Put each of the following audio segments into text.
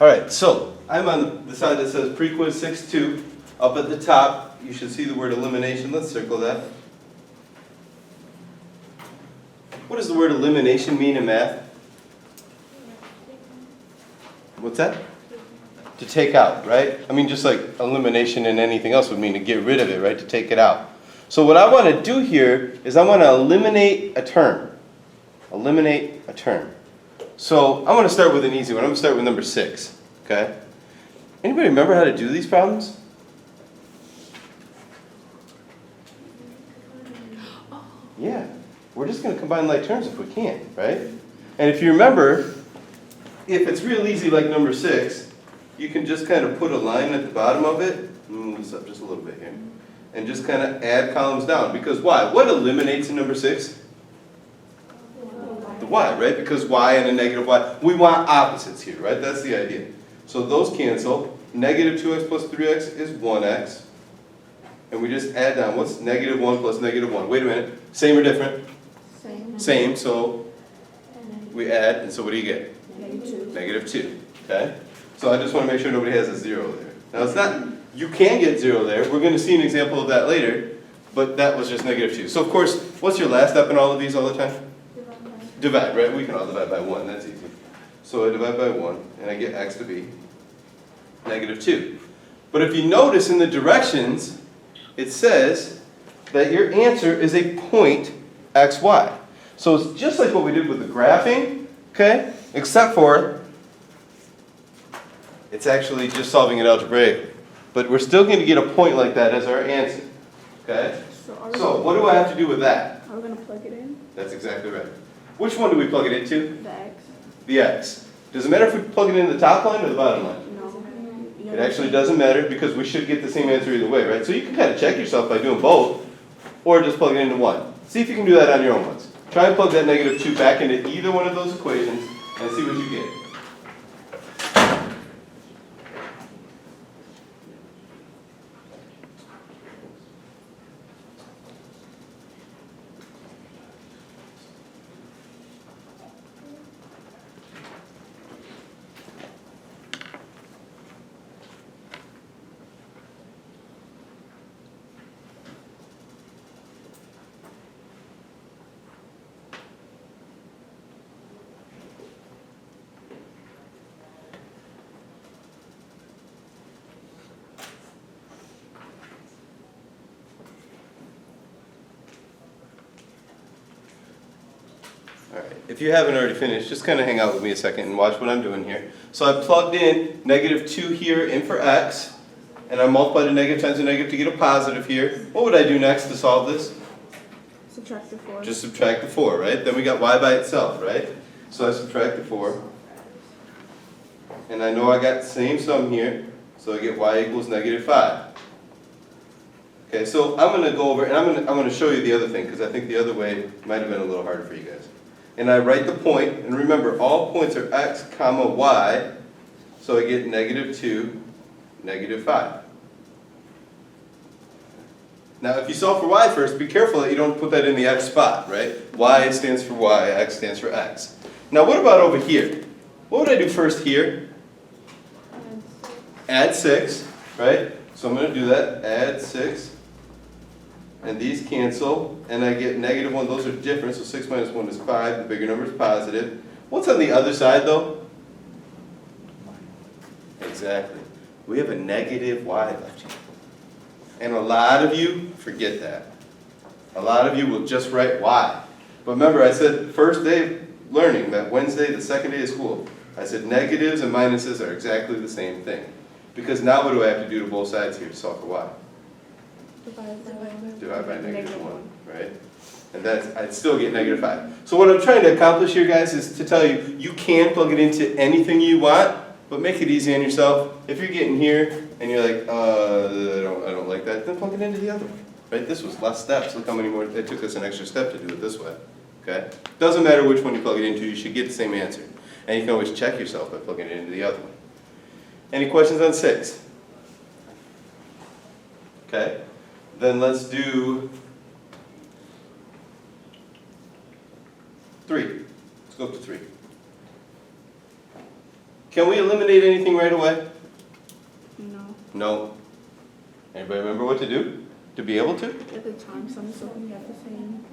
All right, so I'm on the side that says pre-quiz 6.2. Up at the top, you should see the word elimination. Let's circle that. What does the word elimination mean in math? What's that? To take out, right? I mean, just like elimination and anything else would mean to get rid of it, right? To take it out. So what I want to do here is I want to eliminate a term. Eliminate a term. So I'm going to start with an easy one. I'm going to start with number 6. Okay? Anybody remember how to do these problems? Yeah. We're just going to combine like terms if we can, right? And if you remember, if it's real easy like number 6, you can just kind of put a line at the bottom of it. Move this up just a little bit here. And just kind of add columns down. Because why? What eliminates in number 6? The y, right? Because y and a negative y. We want opposites here, right? That's the idea. So those cancel. Negative 2x plus 3x is 1x. And we just add down. What's negative 1 plus negative 1? Wait a minute. Same or different? Same. Same. So we add. And so what do you get? Negative 2. Negative 2. Okay? So I just want to make sure nobody has a 0 there. Now it's not, you can get 0 there. We're going to see an example of that later. But that was just negative 2. So of course, what's your last step in all of these all the time? Divide, right? We can all divide by 1. That's easy. So I divide by 1, and I get x to be negative 2. But if you notice in the directions, it says that your answer is a point xy. So it's just like what we did with the graphing, okay? Except for it's actually just solving it algebraically. But we're still going to get a point like that as our answer, okay? So what do I have to do with that? Are we going to plug it in? That's exactly right. Which one do we plug it into? The x. The x. Does it matter if we plug it into the top line or the bottom line? No. It actually doesn't matter because we should get the same answer either way, right? So you can kind of check yourself by doing both or just plug it into one. See if you can do that on your own ones. Try and plug that negative 2 back into either one of those equations and see what you get. Alright, if you haven't already finished, just kind of hang out with me a second and watch what I'm doing here. So I plugged in negative 2 here in for x, and I multiplied a negative times a negative to get a positive here. What would I do next to solve this? Subtract the 4. Just subtract the 4, right? Then we got y by itself, right? So I subtract the 4. And I know I got the same sum here, so I get y equals negative 5. Okay, so I'm going to go over, and I'm going to show you the other thing, because I think the other way might have been a little harder for you guys. And I write the point, and remember, all points are x, comma, y, so I get negative 2, negative 5. Now, if you solve for y first, be careful that you don't put that in the x spot, right? Y stands for y, x stands for x. Now, what about over here? What would I do first here? Add 6, right? So I'm going to do that, add 6. And these cancel, and I get negative 1. Those are different, so 6 minus 1 is 5. The bigger number is positive. What's on the other side, though? Exactly. We have a negative y left here. And a lot of you forget that. A lot of you will just write y. But remember, I said first day of learning, that Wednesday, the second day of school, I said negatives and minuses are exactly the same thing. Because now what do I have to do to both sides here to solve for y? Divide by negative 1, right? And that's, I'd still get negative 5. So what I'm trying to accomplish here, guys, is to tell you, you can plug it into anything you want, but make it easy on yourself. If you're getting here and you're like, I don't like that, then plug it into the other one, right? This was less steps. Look how many more, it took us an extra step to do it this way, okay? Doesn't matter which one you plug it into, you should get the same answer. And you can always check yourself by plugging it into the other one. Any questions on 6? Okay. Then let's do 3. Let's go up to 3. Can we eliminate anything right away? No. No. Anybody remember what to do to be able to? You have to time something so we have the same.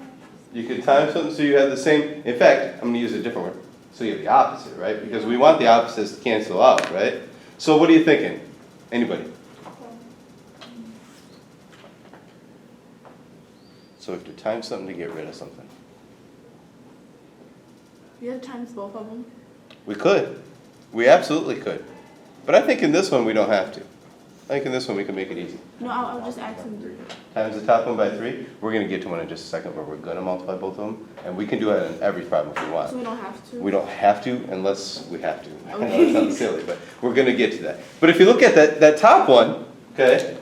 You could time something so you have the same, in fact, I'm gonna use a different word. So you have the opposite, right? Because we want the opposites to cancel out, right? So what are you thinking? Anybody? So we have to time something to get rid of something. You have to times both of them. We could. We absolutely could. But I think in this one we don't have to. I think in this one we can make it easy. No, I'll just add some. Times the top one by 3. We're going to get to one in just a second where we're going to multiply both of them. And we can do it in every problem if we want. So we don't have to? We don't have to unless we have to. I know Okay. it sounds silly, but we're going to get to that. But if you look at that top one, okay,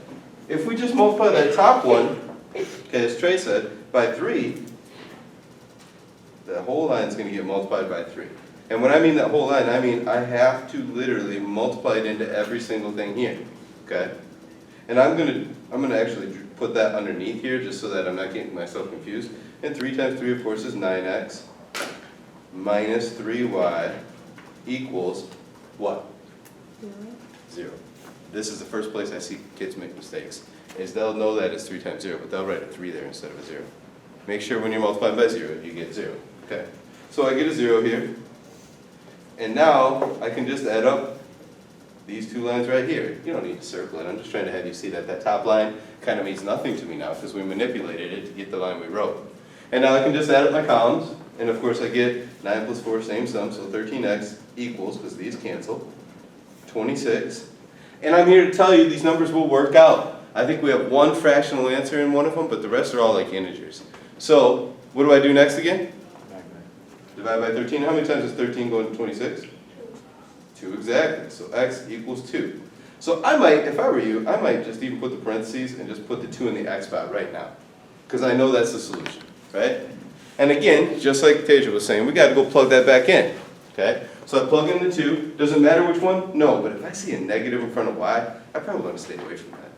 if we just multiply that top one, okay, as Trey said, by 3, the whole line is going to get multiplied by 3. And when I mean that whole line, I mean I have to literally multiply it into every single thing here, okay? And I'm gonna actually put that underneath here just so that I'm not getting myself confused. And 3 times 3, of course, is 9x minus 3y equals what? 0. This is the first place I see kids make mistakes, is they'll know that it's 3 times 0, but they'll write a 3 there instead of a 0. Make sure when you're multiplying by 0, you get 0. Okay, so I get a 0 here. And now I can just add up these two lines right here. You don't need to circle it. I'm just trying to have you see that that top line kind of means nothing to me now because we manipulated it to get the line we wrote. And now I can just add up my columns. And of course I get 9 plus 4, same sum, so 13x equals, because these cancel, 26. And I'm here to tell you these numbers will work out. I think we have one fractional answer in one of them, but the rest are all like integers. So what do I do next again? Divide by 13. How many times does 13 go into 26? 2 exactly. So x equals 2. So I might, if I were you, I might just even put the parentheses and just put the 2 in the x spot right now. Because I know that's the solution, right? And again, just like Tasia was saying, we got to go plug that back in. Okay? So I plug in the 2. Does it matter which one? No. But if I see a negative in front of y, I probably want to stay away from that.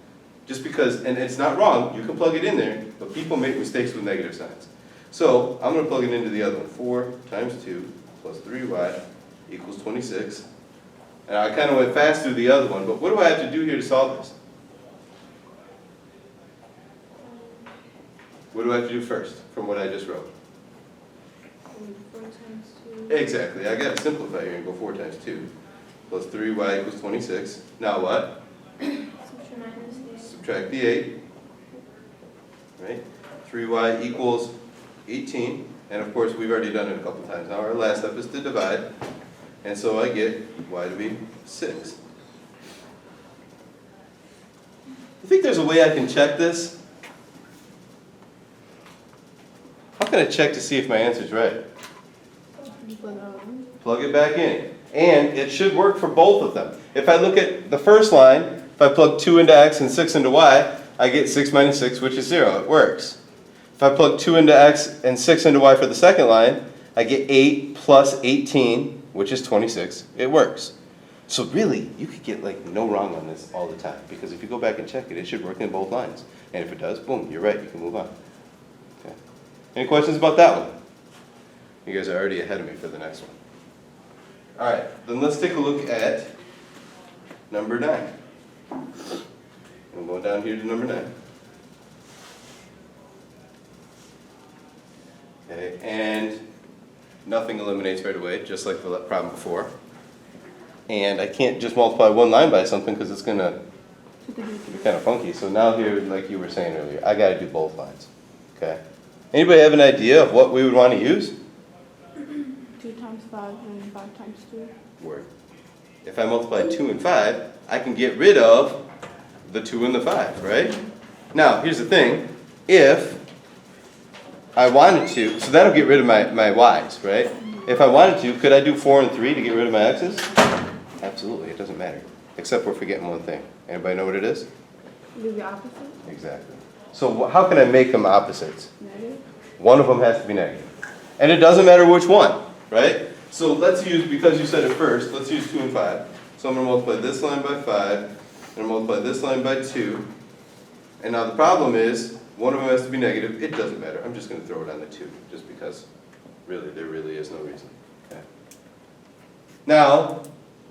Just because, and it's not wrong, you can plug it in there, but people make mistakes with negative signs. So I'm going to plug it into the other one. 4 times 2 plus 3y equals 26. And I kind of went fast through the other one, but what do I have to do here to solve this? What do I have to do first from what I just wrote? 4 times 2. Exactly. I got to simplify here and go 4 times 2 plus 3y equals 26. Now what? Subtract the 8. Right? 3y equals 18, and of course we've already done it a couple times. Now our last step is to divide, and so I get y to be 6. I think there's a way I can check this. How can I check to see if my answer's right? Plug it back in. And it should work for both of them. If I look at the first line, if I plug 2 into x and 6 into y, I get 6 minus 6, which is 0. It works. If I plug 2 into x and 6 into y for the second line, I get 8 plus 18, which is 26. It works. So really, you could get like no wrong on this all the time, because if you go back and check it, it should work in both lines. And if it does, boom, you're right, you can move on. Okay. Any questions about that one? You guys are already ahead of me for the next one. All right, then let's take a look at number 9. I'm going down here to number 9. Okay, and nothing eliminates right away, just like the problem before. And I can't just multiply one line by something because it's going to be kind of funky. So now here, like you were saying earlier, I got to do both lines. Okay. Anybody have an idea of what we would want to use? 2 times 5 and 5 times 2. Word. If I multiply 2 and 5, I can get rid of the 2 and the 5, right? Now, here's the thing. If I wanted to, so that'll get rid of my y's, right? If I wanted to, could I do 4 and 3 to get rid of my x's? Absolutely, it doesn't matter. Except we're forgetting one thing. Anybody know what it is? Do the opposite? Exactly. So how can I make them opposites? Negative. One of them has to be negative. And it doesn't matter which one, right? So let's use, because you said it first, let's use 2 and 5. So I'm going to multiply this line by 5, and multiply this line by 2. And now the problem is, one of them has to be negative. It doesn't matter. I'm just going to throw it on the 2, just because really, there really is no reason. Okay. Now,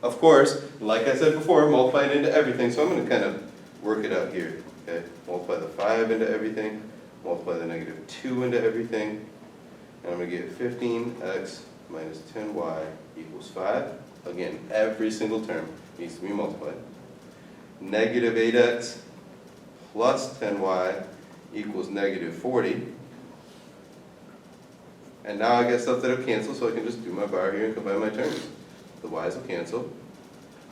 Of course, like I said before, multiply it into everything, so I'm going to kind of work it out here. Okay, multiply the 5 into everything, multiply the negative 2 into everything, and I'm going to get 15x minus 10y equals 5. Again, every single term needs to be multiplied. Negative 8x plus 10y equals negative 40. And now I got stuff that'll cancel, so I can just do my bar here and combine my terms. The y's will cancel.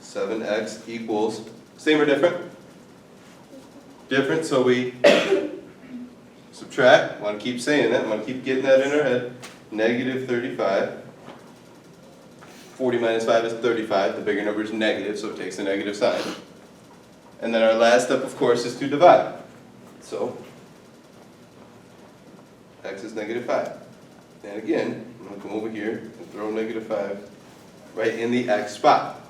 7x equals, same or different? Different, so we subtract. Want to keep saying that, want to keep getting that in our head. Negative 35. 40 minus 5 is 35. The bigger number is negative, so it takes the negative sign. And then our last step, of course, is to divide. So, x is negative 5. And again, I'm going to come over here and throw negative 5 right in the x spot.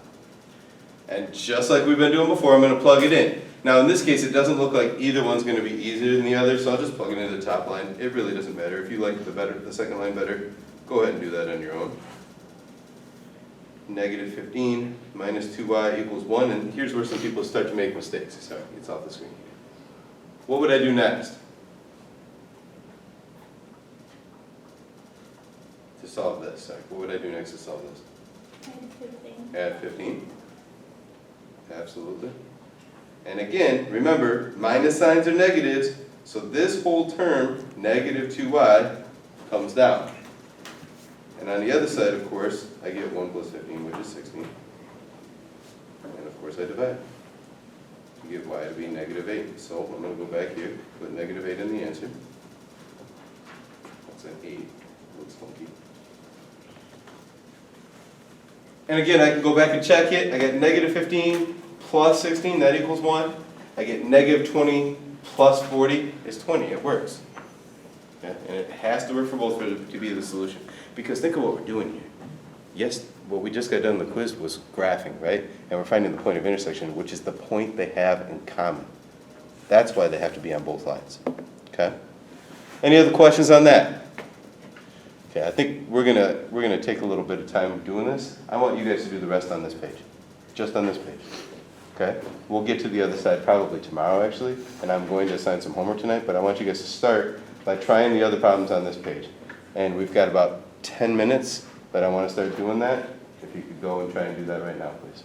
And just like we've been doing before, I'm going to plug it in. Now in this case, it doesn't look like either one's going to be easier than the other, so I'll just plug it into the top line. It really doesn't matter. If you like the second line better, go ahead and do that on your own. Negative 15 minus 2y equals 1, and here's where some people start to make mistakes. Sorry, it's off the screen. What would I do next to solve this? Sorry, what would I do next to solve this? Add 15. Add 15. Absolutely. And again, remember, minus signs are negatives, so this whole term, negative 2y, comes down. And on the other side, of course, I get 1 plus 15, which is 16. And of course I divide to get y to be negative 8. So I'm going to go back here, put negative 8 in the answer. That's an 8. Looks funky. And again, I can go back and check it. I get negative 15 plus 16, that equals 1. I get negative 20 plus 40 is 20. It works. Yeah? And it has to work for both for it to be the solution. Because think of what we're doing here. Yes, what we just got done in the quiz was graphing, right? And we're finding the point of intersection, which is the point they have in common. That's why they have to be on both lines. Okay? Any other questions on that? Okay, I think we're gonna take a little bit of time doing this. I want you guys to do the rest on this page. Just on this page. Okay? We'll get to the other side probably tomorrow actually, and I'm going to assign some homework tonight, but I want you guys to start by trying the other problems on this page. And we've got about 10 minutes that I want to start doing that. If you could go and try and do that right now, please.